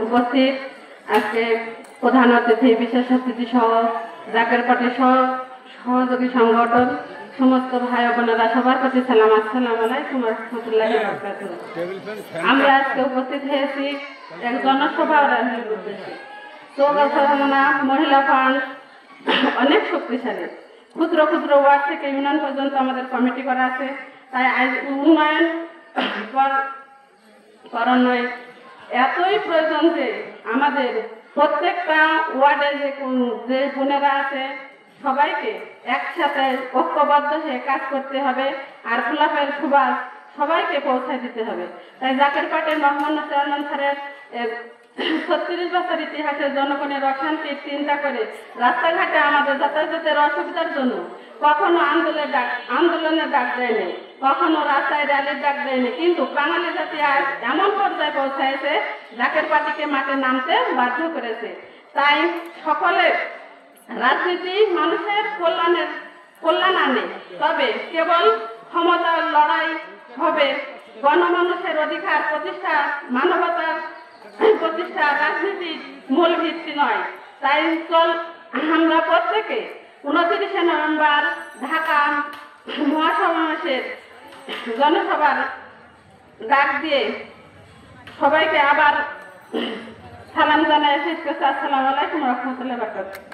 উপস্থিত আজকে প্রধান অতিথি বিশেষ অতিথি সহ জাকের পার্টি সহযোগী সংগঠন সমস্ত ভাই বোনেরা সবার প্রতি সালাম, আসসালামু আলাইকুম ওয়া রাহমাতুল্লাহি ওয়া বারাকাতুহু। আমরা আজকে উপস্থিত হয়েছি এক জনসভা আয়োজনের উদ্দেশ্যে। চৌগাছানা মহিলা ফান্ড অনেক শক্তিশালী, ক্ষুদ্র ক্ষুদ্র ওয়ার্ড থেকে ইউনিয়ন পর্যন্ত আমাদের কমিটি করা আছে। তাই আজ উন্নয়ন করণীয় এতই প্রয়োজন যে আমাদের প্রত্যেকটা ওয়ার্ডে যে বোনেরা আছে সবাইকে একসাথে ঐক্যবদ্ধ হয়ে কাজ করতে হবে আর গোলাপের সুবাস সবাইকে পৌঁছায় দিতে হবে। তাই জাকের পার্টির মোহাম্মদ চেয়ারম্যান স্যারের 36 বছর ইতিহাসের জনগণের অশান্তির চিন্তা করে রাস্তাঘাটে আমাদের যাতায়াতের অসুবিধার জন্য কখনো আন্দোলনের ডাক দেয়নি, কখনো রাস্তায় র্যালির ডাক দেয়নি, কিন্তু বাঙালি জাতি আজ এমন পর্যায়ে পৌঁছাইছে জাকের পার্টিকে মাঠে নামতে বাধ্য করেছে। তাই সকলে রাজনীতি মানুষের কল্যাণ আনে, তবে কেবল ক্ষমতার লড়াই হবে, গণমানুষের অধিকার প্রতিষ্ঠা, মানবতার প্রতিষ্ঠা রাজনীতির মূল ভিত্তি নয়। তাই আমরা প্রত্যেকে 29 নভেম্বর ঢাকা মহাসমাবেশের জনসভার ডাক দিয়ে সবাইকে আবার সালাম জানাই। আসসালামু আলাইকুম ওয়া রাহমাতুল্লাহি ওয়া বারাকাতুহু।